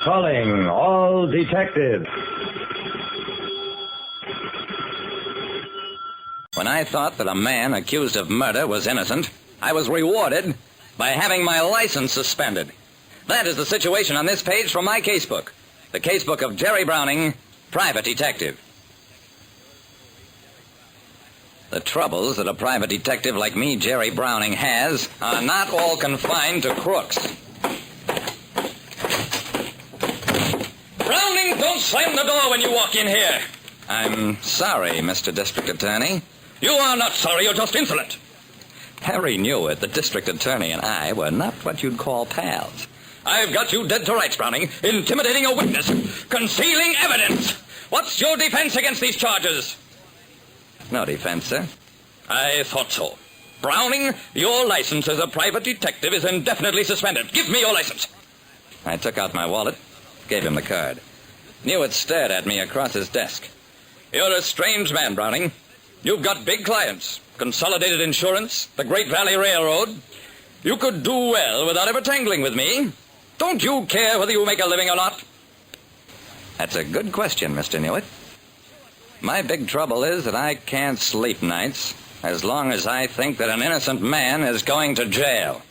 Calling all detectives. When I thought that a man accused of murder was innocent, I was rewarded by having my license suspended. That is the situation on this page from my casebook. The casebook of Jerry Browning, private detective. The troubles that a private detective like me, Jerry Browning, has are not all confined to crooks. Browning, don't slam the door when you walk in here. I'm sorry, Mr. District Attorney. You are not sorry, you're just insolent. Harry Newitt, the district attorney, and I were not what you'd call pals. I've got you dead to rights, Browning. Intimidating a witness. Concealing evidence. What's your defense against these charges? No defense, sir. I thought so. Browning, your license as a private detective is indefinitely suspended. Give me your license. I took out my wallet, gave him the card. Newitt stared at me across his desk. You're a strange man, Browning. You've got big clients. Consolidated Insurance, the Great Valley Railroad. You could do well without ever tangling with me. Don't you care whether you make a living or not? That's a good question, Mr. Newitt. My big trouble is that I can't sleep nights as long as I think that an innocent man is going to jail.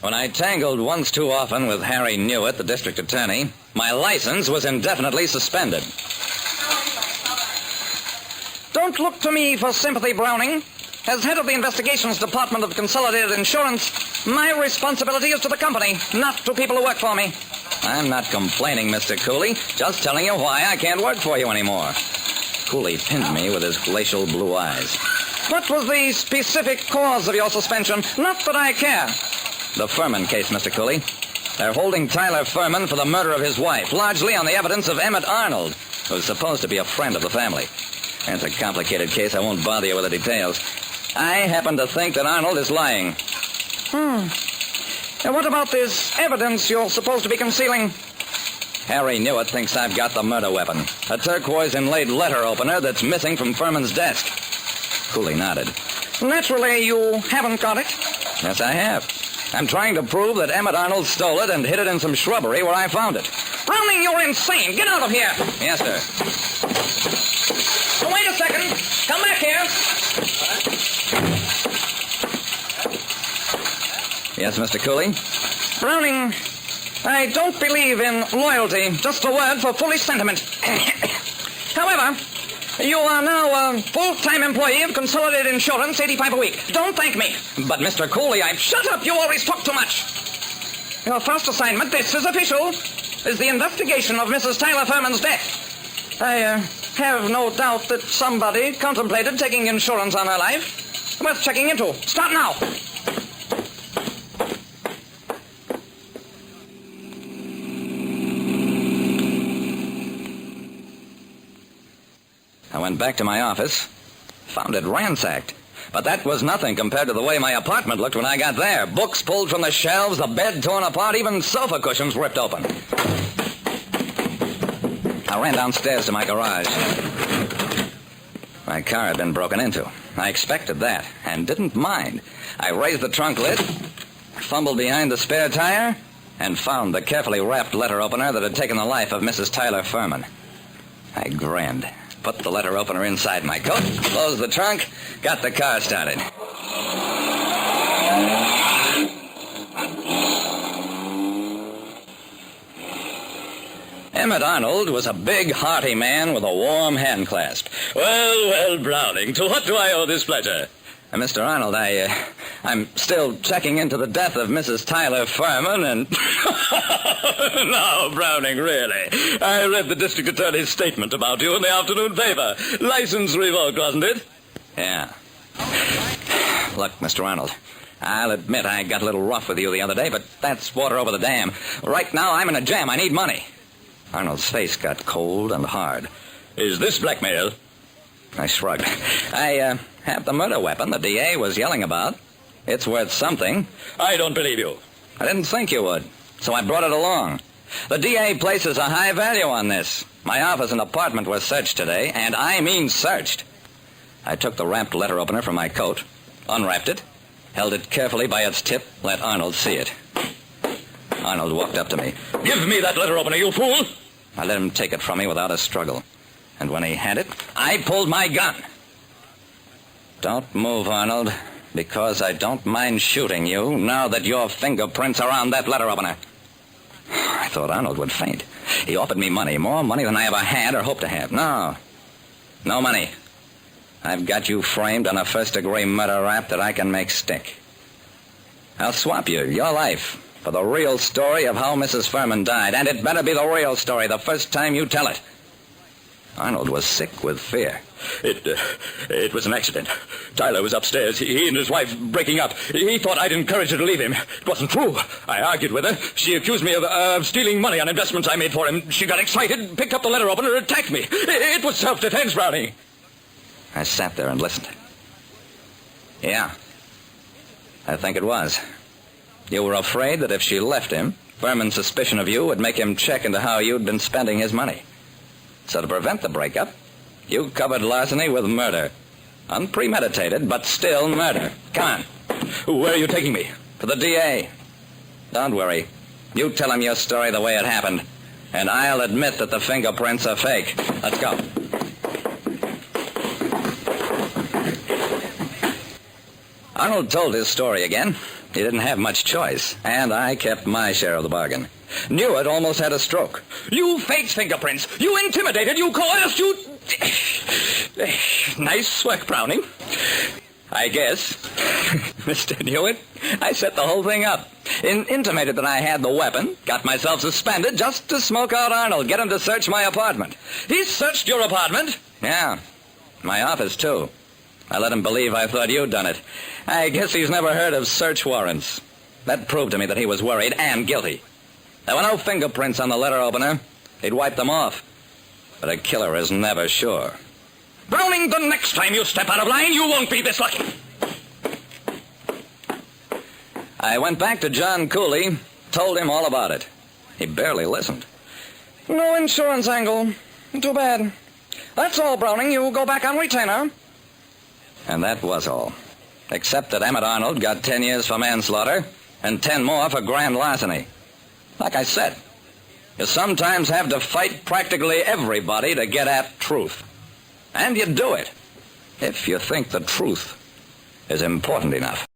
When I tangled once too often with Harry Newitt, the district attorney, my license was indefinitely suspended. Don't look to me for sympathy, Browning. As head of the investigations department of Consolidated Insurance, my responsibility is to the company, not to people who work for me. I'm not complaining, Mr. Cooley. Just telling you why I can't work for you anymore. Cooley pinned me with his glacial blue eyes. What was the specific cause of your suspension? Not that I care. The Furman case, Mr. Cooley. They're holding Tyler Furman for the murder of his wife, largely on the evidence of Emmett Arnold, who's supposed to be a friend of the family. It's a complicated case. I won't bother you with the details. I happen to think that Arnold is lying. And what about this evidence you're supposed to be concealing? Harry Newitt thinks I've got the murder weapon. A turquoise inlaid letter opener that's missing from Furman's desk. Cooley nodded. Naturally, you haven't got it? Yes, I have. I'm trying to prove that Emmett Arnold stole it and hid it in some shrubbery where I found it. Browning, you're insane. Get out of here. Yes, sir. Oh, wait a second. Come back here. Yes, Mr. Cooley? Browning, I don't believe in loyalty. Just a word for foolish sentiment. However, you are now a full-time employee of Consolidated Insurance, $85 a week. Don't thank me. But, Mr. Cooley, Shut up! You always talk too much. Your first assignment, this is official, is the investigation of Mrs. Tyler Furman's death. I have no doubt that somebody contemplated taking insurance on her life. Worth checking into. Start now. I went back to my office, found it ransacked. But that was nothing compared to the way my apartment looked when I got there. Books pulled from the shelves, the bed torn apart, even sofa cushions ripped open. I ran downstairs to my garage. My car had been broken into. I expected that and didn't mind. I raised the trunk lid, fumbled behind the spare tire, and found the carefully wrapped letter opener that had taken the life of Mrs. Tyler Furman. I grinned, put the letter opener inside my coat, closed the trunk, got the car started. Emmett Arnold was a big, hearty man with a warm hand clasp. Well, Browning, to what do I owe this pleasure? Mr. Arnold, I'm still checking into the death of Mrs. Tyler Furman and... No, Browning, really. I read the district attorney's statement about you in the afternoon paper. License revoked, wasn't it? Yeah. Look, Mr. Arnold, I'll admit I got a little rough with you the other day, but that's water over the dam. Right now, I'm in a jam. I need money. Arnold's face got cold and hard. Is this blackmail? I shrugged. I have the murder weapon the DA was yelling about. It's worth something. I don't believe you. I didn't think you would, so I brought it along. The DA places a high value on this. My office and apartment were searched today, and I mean searched. I took the wrapped letter opener from my coat, unwrapped it, held it carefully by its tip, let Arnold see it. Arnold walked up to me. Give me that letter opener, you fool! I let him take it from me without a struggle. And when he had it, I pulled my gun. Don't move, Arnold, because I don't mind shooting you now that your fingerprints are on that letter opener. I thought Arnold would faint. He offered me money, more money than I ever had or hoped to have. No money. I've got you framed on a first-degree murder rap that I can make stick. I'll swap you, your life, for the real story of how Mrs. Furman died, and it better be the real story the first time you tell it. Arnold was sick with fear. It was an accident. Tyler was upstairs. He and his wife breaking up. He thought I'd encouraged her to leave him. It wasn't true. I argued with her. She accused me of stealing money on investments I made for him. She got excited, picked up the letter opener, and attacked me. It was self-defense, Browning. I sat there and listened. Yeah, I think it was. You were afraid that if she left him, Furman's suspicion of you would make him check into how you'd been spending his money. So to prevent the breakup, you covered larceny with murder. Unpremeditated, but still murder. Come on. Where are you taking me? To the DA. Don't worry. You tell him your story the way it happened, and I'll admit that the fingerprints are fake. Let's go. Arnold told his story again. He didn't have much choice, and I kept my share of the bargain. Newitt almost had a stroke. You faked fingerprints. You intimidated. You coerced. You... Nice work, Browning. I guess. Mr. Newitt, I set the whole thing up. Intimated that I had the weapon, got myself suspended just to smoke out Arnold, get him to search my apartment. He searched your apartment? Yeah, my office, too. I let him believe I thought you'd done it. I guess he's never heard of search warrants. That proved to me that he was worried and guilty. There were no fingerprints on the letter opener. He'd wiped them off. But a killer is never sure. Browning, the next time you step out of line, you won't be this lucky. I went back to John Cooley, told him all about it. He barely listened. No insurance angle. Too bad. That's all, Browning. You go back on retainer. And that was all. Except that Emmett Arnold got 10 years for manslaughter and 10 more for grand larceny. Like I said, you sometimes have to fight practically everybody to get at truth. And you do it if you think the truth is important enough.